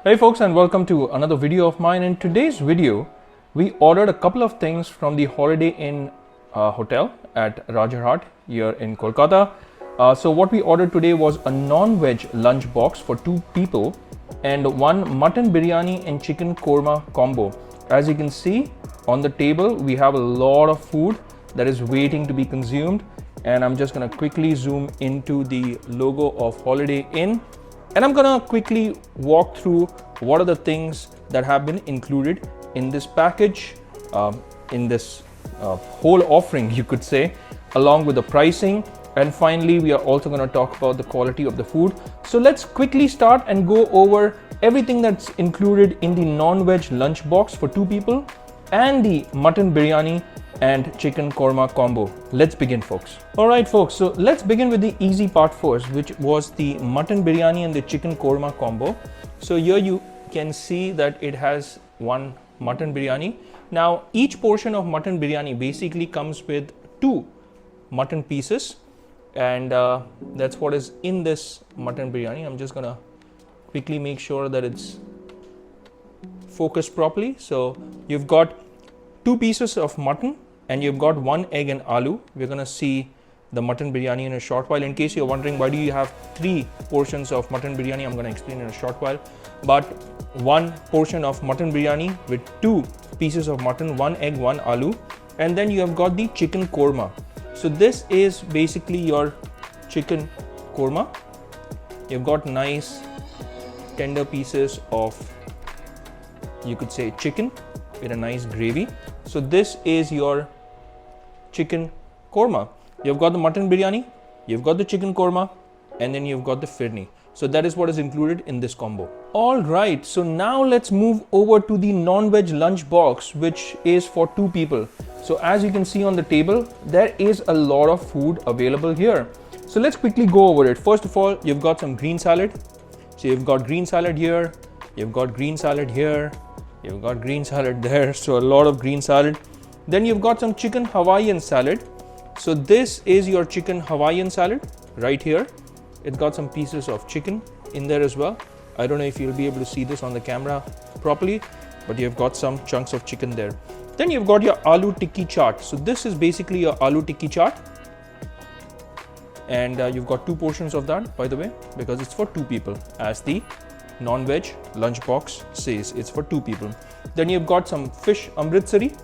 Hey folks, and welcome to another video of mine. In today's video, we ordered a couple of things from the Holiday Inn hotel at Rajarhat here in Kolkata. So what we ordered today was a non-veg lunch box for 2 people and one mutton biryani and chicken korma combo. As you can see on the table, we have a lot of food that is waiting to be consumed, and I'm just gonna quickly zoom into the logo of Holiday Inn. And I'm gonna quickly walk through what are the things that have been included in this package, in this whole offering, you could say, along with the pricing. And finally, we are also gonna talk about the quality of the food. So let's quickly start and go over everything that's included in the non-veg lunch box for 2 people and the mutton biryani and chicken korma combo. Let's begin, folks. All right, folks, so let's begin with the easy part first, which was the mutton biryani and the chicken korma combo. So here you can see that it has one mutton biryani. Now, each portion of mutton biryani basically comes with 2 mutton pieces, and that's what is in this mutton biryani. I'm just gonna quickly make sure that it's focused properly. So you've got 2 pieces of mutton and you've got 1 egg and aloo. We're gonna see the mutton biryani in a short while. In case you're wondering why do you have 3 portions of mutton biryani, I'm gonna explain in a short while. But 1 portion of mutton biryani with 2 pieces of mutton, 1 egg, 1 aloo, and then you have got the chicken korma. So this is basically your chicken korma. You've got nice tender pieces of, you could say, chicken with a nice gravy. So this is your chicken korma. You've got the mutton biryani, you've got the chicken korma, and then you've got the firni. So that is what is included in this combo. All right, so now let's move over to the non-veg lunch box, which is for 2 people. So as you can see on the table, there is a lot of food available here. So let's quickly go over it. First of all, you've got some green salad. So you've got green salad here, you've got green salad here, you've got green salad there, so a lot of green salad. Then you've got some chicken Hawaiian salad. So this is your chicken Hawaiian salad right here. It's got some pieces of chicken in there as well. I don't know if you'll be able to see this on the camera properly, but you've got some chunks of chicken there. Then you've got your aloo tikki chaat. So this is basically your aloo tikki chaat. And you've got 2 portions of that, by the way, because it's for 2 people, as the non-veg lunch box says, it's for 2 people. Then you've got some fish amritsari.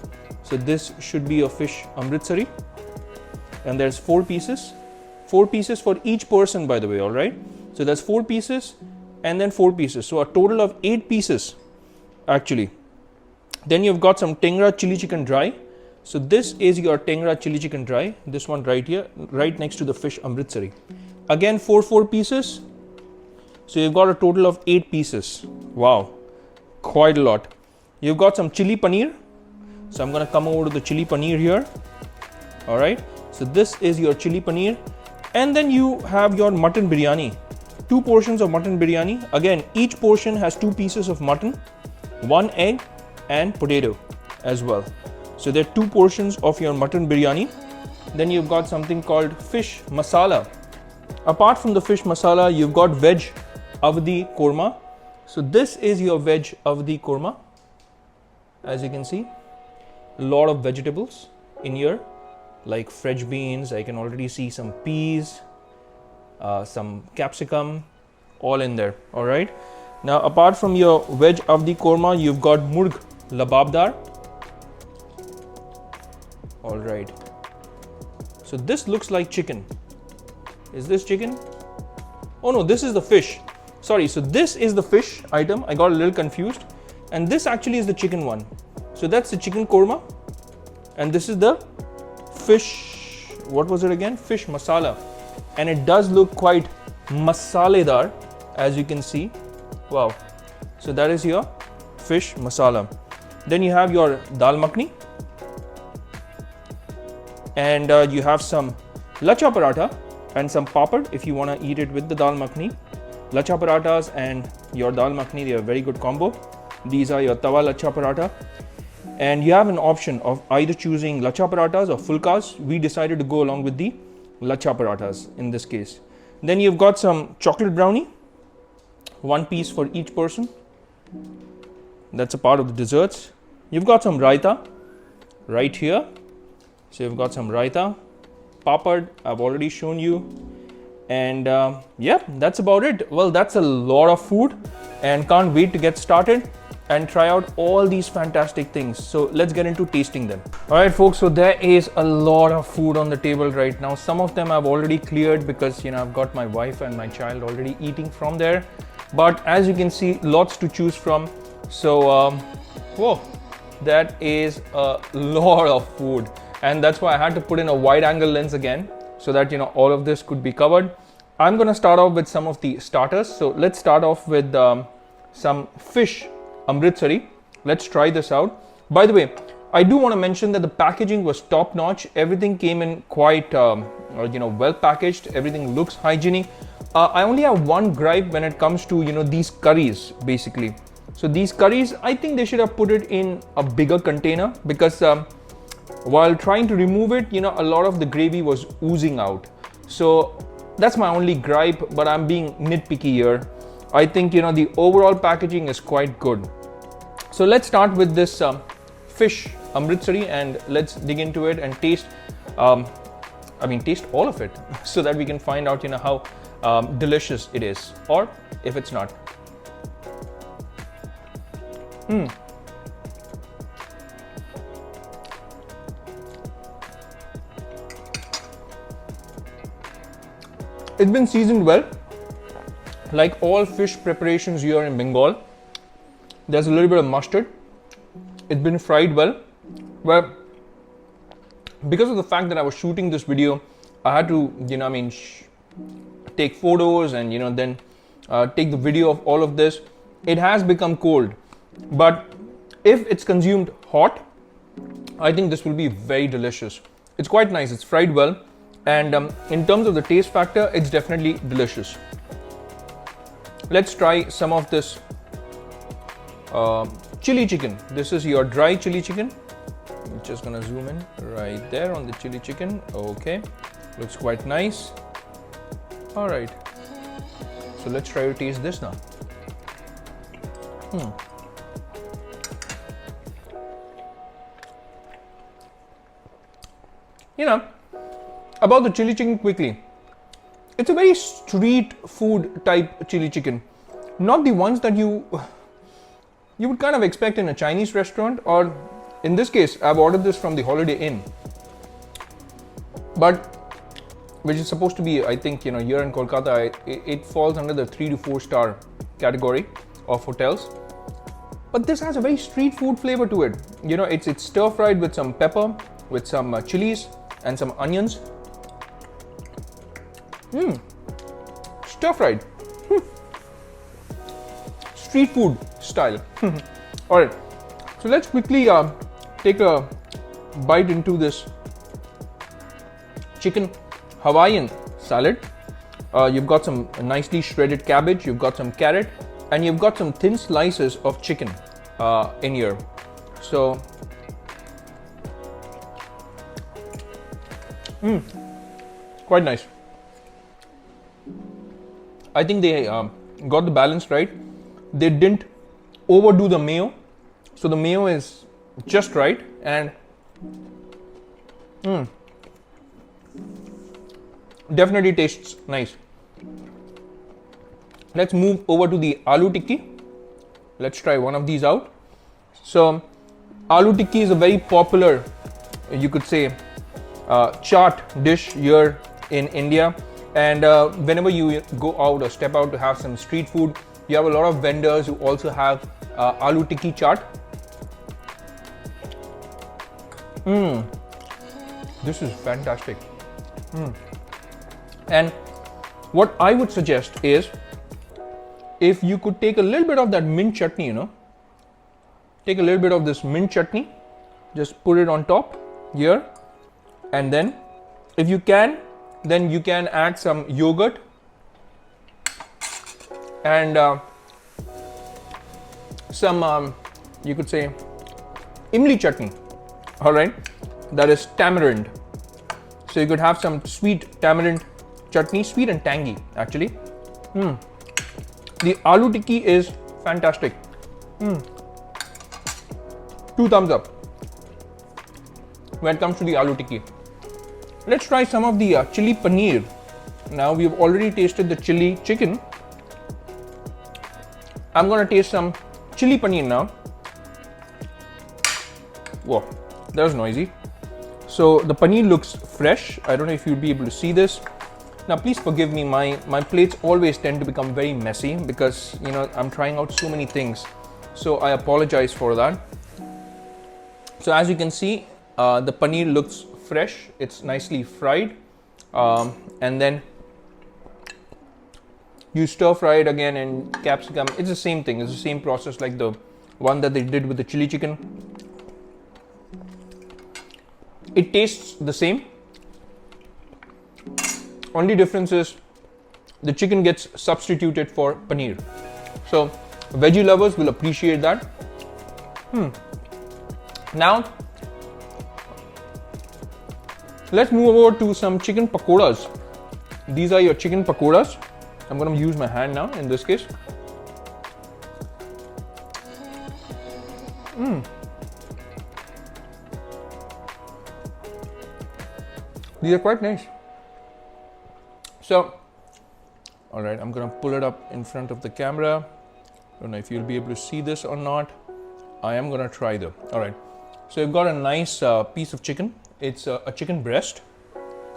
So this should be a fish amritsari, and there's 4 pieces for each person, by the way. All right, so that's 4 pieces and then 4 pieces, so a total of 8 pieces actually. Then you've got some tengra chili chicken dry. So this is your tengra chili chicken dry, this one right here, right next to the fish amritsari. Again, 4 pieces. So you've got a total of 8 pieces. Wow, quite a lot. You've got some chili paneer. So I'm gonna come over to the chili paneer here. All right, so this is your chili paneer. And then you have your mutton biryani. 2 portions of mutton biryani. Again, each portion has 2 pieces of mutton, 1 egg and potato as well. So there are 2 portions of your mutton biryani. Then you've got something called fish masala. Apart from the fish masala, you've got veg avdi korma. So this is your veg avdi korma. As you can see, a lot of vegetables in here, like French beans. I can already see some peas, some capsicum, all in there. All right. Now, apart from your veg avdi korma, you've got murg lababdar. All right. So this looks like chicken. Is this chicken? Oh no, this is the fish. Sorry, so this is the fish item. I got a little confused. And this actually is the chicken one. So that's the chicken korma. And this is the fish, what was it again? Fish masala. And it does look quite masaledar, as you can see. Wow. So that is your fish masala. Then you have your dal makhani. And you have some lacha paratha and some papad if you want to eat it with the dal makhani. Lacha parathas and your dal makhani, they are a very good combo. These are your tawa lacha paratha. And you have an option of either choosing lacha parathas or fulkas. We decided to go along with the lacha parathas in this case. Then you've got some chocolate brownie, 1 piece for each person. That's a part of the desserts. You've got some raita right here. So you've got some raita. Papad, I've already shown you. And yeah, that's about it. Well, that's a lot of food and can't wait to get started and try out all these fantastic things. So let's get into tasting them. All right, folks, so there is a lot of food on the table right now. Some of them I've already cleared because, you know, I've got my wife and my child already eating from there. But as you can see, lots to choose from. So, whoa, that is a lot of food. And that's why I had to put in a wide angle lens again so that, you know, all of this could be covered. I'm going to start off with some of the starters. So let's start off with some fish Amritsari. Let's try this out. By the way, I do want to mention that the packaging was top notch. Everything came in quite, well packaged. Everything looks hygienic. I only have one gripe when it comes to, you know, these curries basically. So these curries, I think they should have put it in a bigger container because while trying to remove it, you know, a lot of the gravy was oozing out. So that's my only gripe, but I'm being nitpicky here. I think, you know, the overall packaging is quite good. So let's start with this fish Amritsari and let's dig into it and taste, taste all of it so that we can find out, you know, how delicious it is or if it's not. It's been seasoned well. Like all fish preparations here in Bengal, there's a little bit of mustard. It's been fried well. Well, because of the fact that I was shooting this video, I had to, take photos and, then take the video of all of this. It has become cold, but if it's consumed hot, I think this will be very delicious. It's quite nice. It's fried well. And in terms of the taste factor, it's definitely delicious. Let's try some of this chili chicken. This is your dry chili chicken. I'm just gonna zoom in right there on the chili chicken. Okay, looks quite nice. All right, so let's try to taste this now. About the chili chicken quickly. It's a very street food type chili chicken. Not the ones that you would kind of expect in a Chinese restaurant, or in this case, I've ordered this from the Holiday Inn. But which is supposed to be, I think, here in Kolkata, it falls under the 3 to 4 star category of hotels. But this has a very street food flavor to it. It's stir fried with some pepper, with some chilies and some onions. Stir fried. Street food style. Alright, so let's quickly take a bite into this chicken Hawaiian salad. You've got some nicely shredded cabbage, you've got some carrot, and you've got some thin slices of chicken in here. So, quite nice. I think they got the balance right. They didn't overdo the mayo, so the mayo is just right, and definitely tastes nice. Let's move over to the aloo tikki. Let's try one of these out. So aloo tikki is a very popular, you could say, chaat dish here in India. And whenever you go out or step out to have some street food, you have a lot of vendors who also have aloo tikki chaat. This is fantastic. And what I would suggest is, if you could take a little bit of that mint chutney, take a little bit of this mint chutney, just put it on top here, and then if you can, then you can add some yogurt and some, you could say, imli chutney. All right, that is tamarind. So you could have some sweet tamarind chutney, sweet and tangy actually. The aloo tikki is fantastic. 2 thumbs up when it comes to the aloo tikki. Let's try some of the chili paneer. Now we've already tasted the chili chicken. I'm gonna taste some chili paneer now. Whoa, that was noisy. So the paneer looks fresh. I don't know if you'll be able to see this. Now please forgive me, my plates always tend to become very messy because, you know, I'm trying out so many things. So I apologize for that. So as you can see, the paneer looks fresh. It's nicely fried. And then you stir fry it again in capsicum. It's the same thing. It's the same process like the one that they did with the chili chicken. It tastes the same. Only difference is the chicken gets substituted for paneer. So veggie lovers will appreciate that. Now let's move over to some chicken pakoras. These are your chicken pakoras. I'm going to use my hand now in this case. These are quite nice. So, all right, I'm going to pull it up in front of the camera. I don't know if you'll be able to see this or not. I am going to try though. All right. So you've got a nice piece of chicken. It's a chicken breast.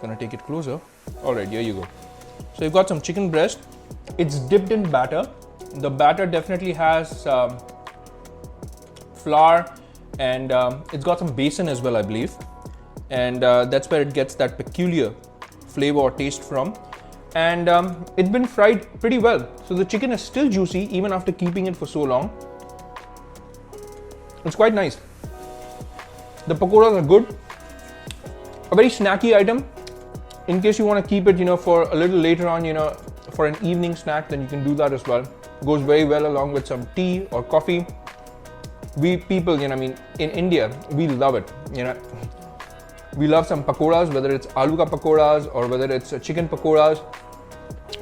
Gonna take it closer. All right, here you go. So you've got some chicken breast. It's dipped in batter. The batter definitely has flour and it's got some besan as well, I believe. And that's where it gets that peculiar flavor or taste from. And it's been fried pretty well. So the chicken is still juicy even after keeping it for so long. It's quite nice. The pakoras are good. A very snacky item. In case you want to keep it, you know, for a little later on, you know, for an evening snack, then you can do that as well. Goes very well along with some tea or coffee. We people, you know, I mean, in India, we love it. You know, we love some pakoras, whether it's aloo ka pakoras or whether it's chicken pakoras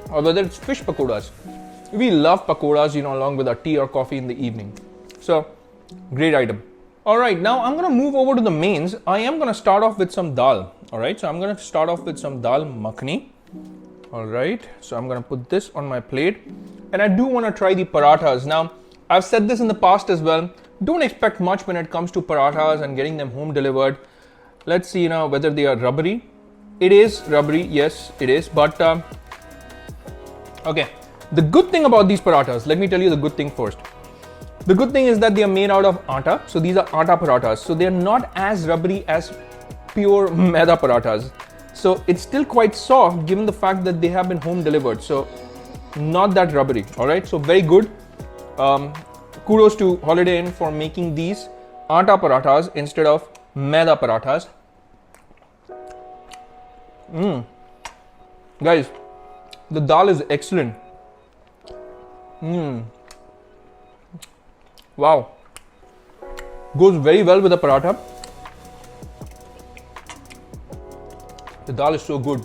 or whether it's fish pakoras. We love pakoras, you know, along with our tea or coffee in the evening. So, great item. All right, now I'm gonna move over to the mains. I am gonna start off with some dal. All right, so I'm gonna start off with some dal makhani. All right, so I'm gonna put this on my plate. And I do wanna try the parathas. Now, I've said this in the past as well. Don't expect much when it comes to parathas and getting them home delivered. Let's see, you know, whether they are rubbery. It is rubbery, yes, it is. But, okay, the good thing about these parathas, let me tell you the good thing first. The good thing is that they are made out of atta. So these are atta parathas. So they're not as rubbery as pure maida parathas. So it's still quite soft given the fact that they have been home delivered. So not that rubbery. All right. So very good. Kudos to Holiday Inn for making these atta parathas instead of maida parathas. Guys, the dal is excellent. Wow, goes very well with the paratha. The dal is so good.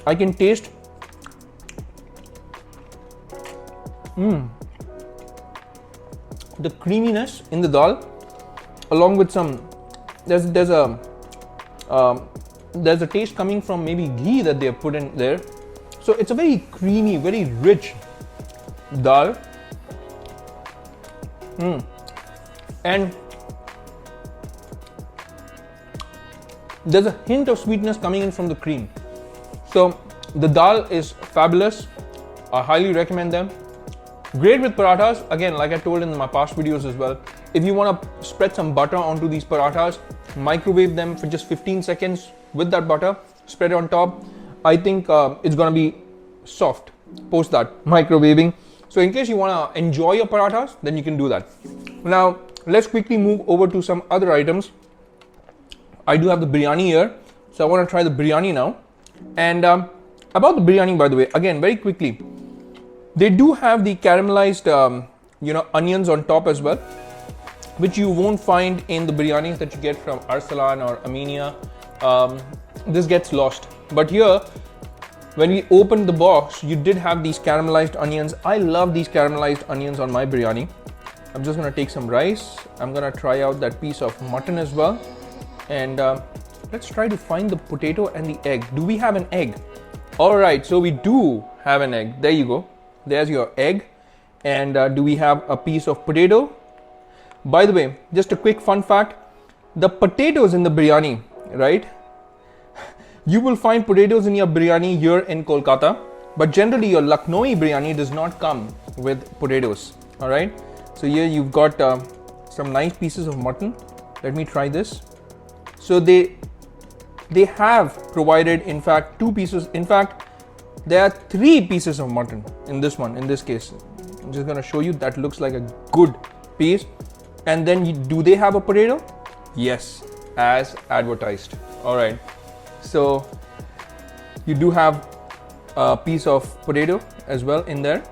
I can taste the creaminess in the dal, along with some. There's a taste coming from maybe ghee that they have put in there. So it's a very creamy, very rich dal. And there's a hint of sweetness coming in from the cream. So the dal is fabulous. I highly recommend them. Great with parathas. Again, like I told in my past videos as well, if you want to spread some butter onto these parathas, microwave them for just 15 seconds with that butter, spread it on top. I think it's going to be soft post that microwaving. So in case you want to enjoy your parathas, then you can do that. Now, let's quickly move over to some other items. I do have the biryani here. So I want to try the biryani now. And about the biryani, by the way, again, very quickly, they do have the caramelized, onions on top as well, which you won't find in the biryanis that you get from Arsalan or Amenia. This gets lost. But here, when we opened the box, you did have these caramelized onions. I love these caramelized onions on my biryani. I'm just gonna take some rice. I'm gonna try out that piece of mutton as well. And let's try to find the potato and the egg. Do we have an egg? All right, so we do have an egg. There you go. There's your egg. And do we have a piece of potato? By the way, just a quick fun fact. The potatoes in the biryani, right? You will find potatoes in your biryani here in Kolkata, but generally your Lucknowi biryani does not come with potatoes. All right. So here you've got some nice pieces of mutton. Let me try this. So they have provided, in fact, 2 pieces. In fact, there are 3 pieces of mutton in this one. In this case, I'm just gonna show you. That looks like a good piece. And then do they have a potato? Yes, as advertised. All right. So you do have a piece of potato as well in there.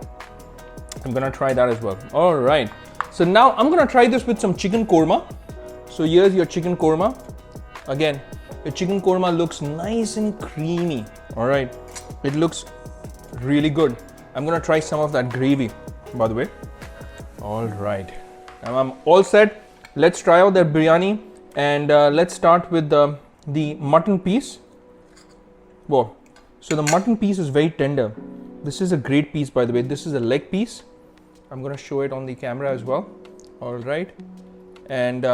I'm gonna try that as well. All right. So now I'm gonna try this with some chicken korma. So here's your chicken korma. Again, the chicken korma looks nice and creamy. All right. It looks really good. I'm gonna try some of that gravy, by the way. All right. Now I'm all set. Let's try out that biryani, and let's start with the mutton piece. Whoa. So the mutton piece is very tender. This is a great piece, by the way. This is a leg piece. I'm going to show it on the camera as well. All right. And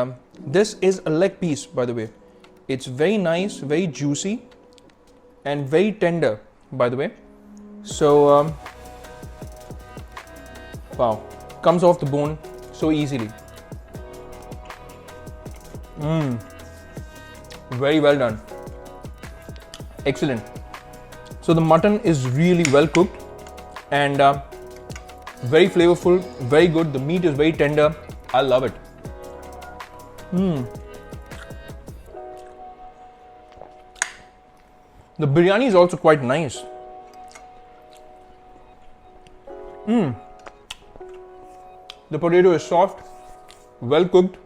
this is a leg piece, by the way. It's very nice, very juicy, and very tender, by the way. So, wow. Comes off the bone so easily. Very well done. Excellent. So the mutton is really well cooked and very flavorful, very good. The meat is very tender. I love it. The biryani is also quite nice. The potato is soft, well cooked.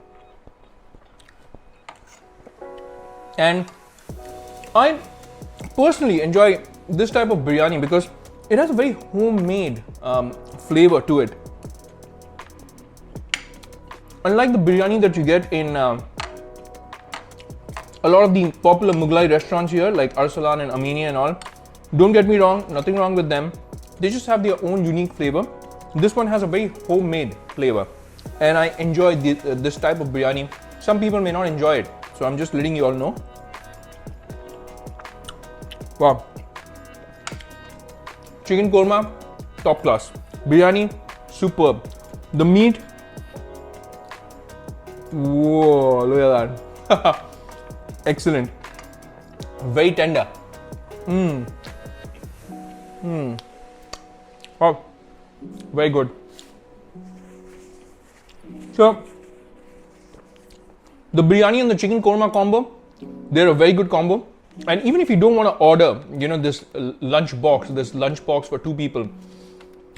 And I personally enjoy this type of biryani because it has a very homemade flavor to it. Unlike the biryani that you get in a lot of the popular Mughlai restaurants here, like Arsalan and Amini and all, don't get me wrong, nothing wrong with them. They just have their own unique flavor. This one has a very homemade flavor, and I enjoy this type of biryani. Some people may not enjoy it, so I'm just letting you all know. Wow. Chicken korma, top class. Biryani, superb. The meat, whoa, look at that. Excellent. Very tender. Wow. Very good. So, the biryani and the chicken korma combo, they're a very good combo. And even if you don't want to order, this lunch box for 2 people,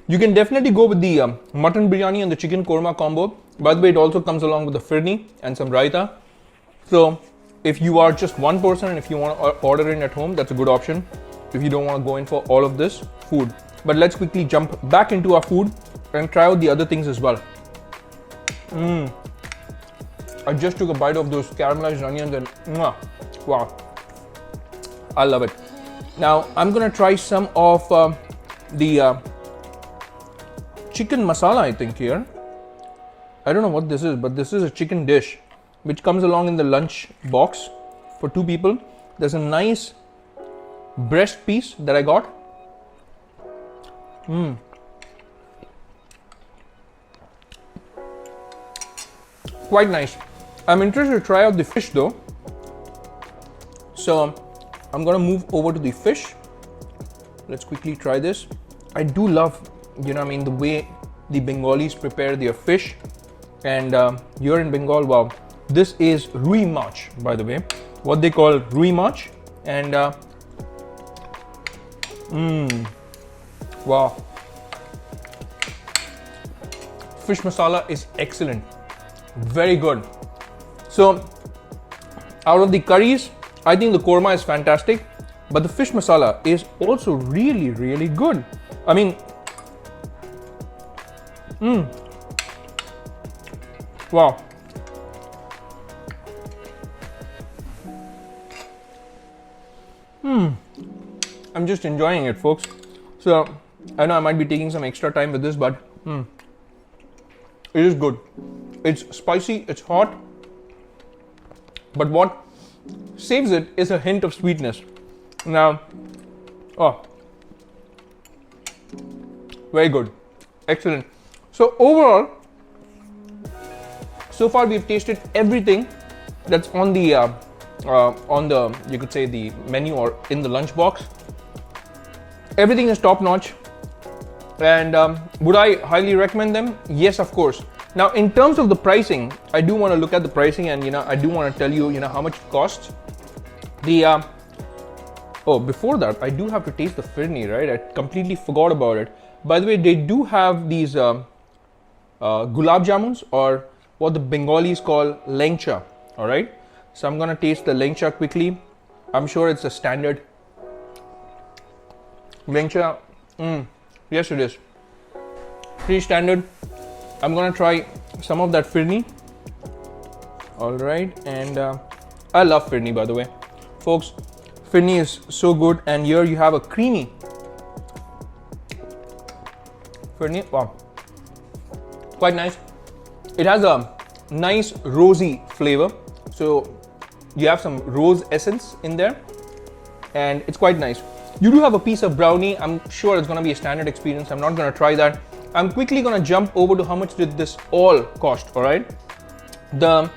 you can definitely go with the mutton biryani and the chicken korma combo. By the way, it also comes along with the firni and some raita. So if you are just one person and if you want to order it at home, that's a good option if you don't want to go in for all of this food. But let's quickly jump back into our food and try out the other things as well. I just took a bite of those caramelized onions and wow. I love it. Now I'm gonna try some of the chicken masala, I think here. I don't know what this is, but this is a chicken dish which comes along in the lunch box for 2 people. There's a nice breast piece that I got. Quite nice. I'm interested to try out the fish though. So I'm gonna move over to the fish. Let's quickly try this. I do love, the way the Bengalis prepare their fish. And here in Bengal, wow, this is rui mach, by the way, what they call rui mach. And wow, fish masala is excellent, very good. So out of the curries, I think the korma is fantastic. but the fish masala is also really, really good. I mean, wow. I'm just enjoying it, folks. So I know I might be taking some extra time with this, but it is good. It's spicy, it's hot, but what saves it is a hint of sweetness. Now, oh, very good, excellent. So overall, so far we've tasted everything that's on the you could say the menu or in the lunch box. Everything is top notch, and would I highly recommend them? Yes, of course. Now, in terms of the pricing, I do want to look at the pricing, and I do want to tell you, how much it costs. The oh, before that, I do have to taste the firni, right? I completely forgot about it. By the way, they do have these gulab jamuns, or what the Bengalis call lengcha. All right, so I'm gonna taste the lengcha quickly. I'm sure it's a standard lengcha. Yes, it is pretty standard. I'm gonna try some of that firni. All right, and I love firni, by the way, folks. Firni is so good, and here you have a creamy firni. Wow, quite nice. It has a nice rosy flavor, so you have some rose essence in there, and it's quite nice. You do have a piece of brownie. I'm sure it's going to be a standard experience. I'm not going to try that. I'm quickly going to jump over to how much did this all cost. All right, the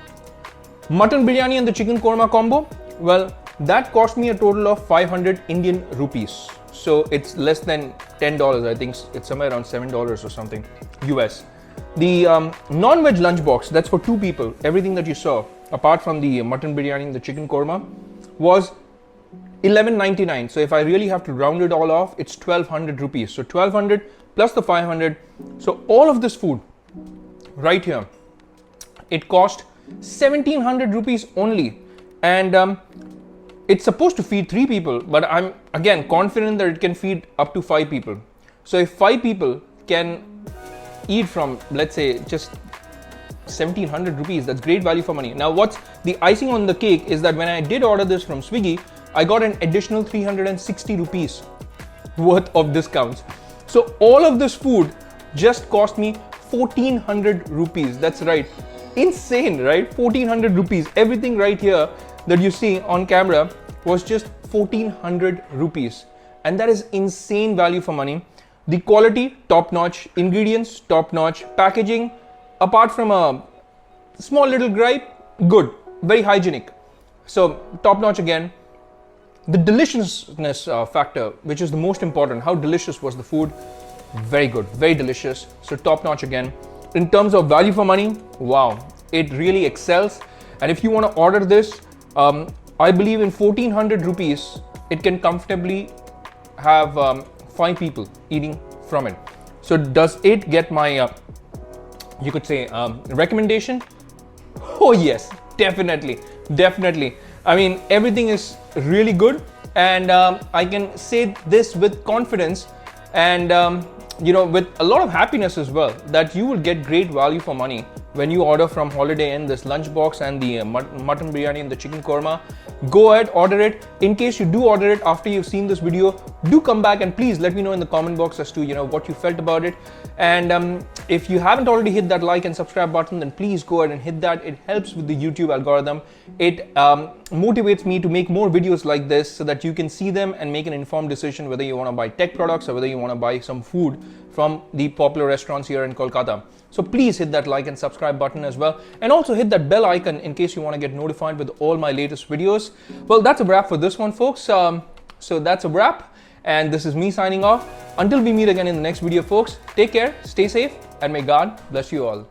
mutton biryani and the chicken korma combo, well, that cost me a total of 500 Indian rupees. So it's less than $10. I think it's somewhere around $7 or something US. The non-veg lunchbox, that's for 2 people. Everything that you saw, apart from the mutton biryani and the chicken korma, was $11.99. So if I really have to round it all off, it's 1200 rupees. So 1200 plus the 500. So all of this food right here, it cost 1700 rupees only. And it's supposed to feed 3 people, but I'm again confident that it can feed up to 5 people. So if 5 people can eat from, let's say, just 1700 rupees, that's great value for money. Now, what's the icing on the cake is that when I did order this from Swiggy, I got an additional 360 rupees worth of discounts. So all of this food just cost me 1400 rupees. That's right, insane, right? 1400 rupees. Everything right here that you see on camera was just 1400 rupees, and that is insane value for money. The quality, top notch. Ingredients, top notch. Packaging, apart from a small little gripe, good, very hygienic. So top notch again. The deliciousness factor, which is the most important. How delicious was the food? Very good, very delicious. So top notch again. In terms of value for money, wow, it really excels. And if you want to order this, I believe in 1400 rupees, it can comfortably have 5 people eating from it. So does it get my, you could say, recommendation? Oh yes, definitely, definitely. I mean, everything is really good, and I can say this with confidence, and with a lot of happiness as well, that you will get great value for money when you order from Holiday Inn this lunchbox and the mutton biryani and the chicken korma. Go ahead, order it. In case you do order it after you've seen this video, do come back and please let me know in the comment box as to what you felt about it. And if you haven't already hit that like and subscribe button, then please go ahead and hit that. It helps with the YouTube algorithm. It motivates me to make more videos like this so that you can see them and make an informed decision whether you want to buy tech products or whether you want to buy some food from the popular restaurants here in Kolkata. So please hit that like and subscribe button as well, and also hit that bell icon in case you want to get notified with all my latest videos. Well, that's a wrap for this one, folks. So that's a wrap, and this is me signing off. Until we meet again in the next video, folks, take care, stay safe, and may God bless you all.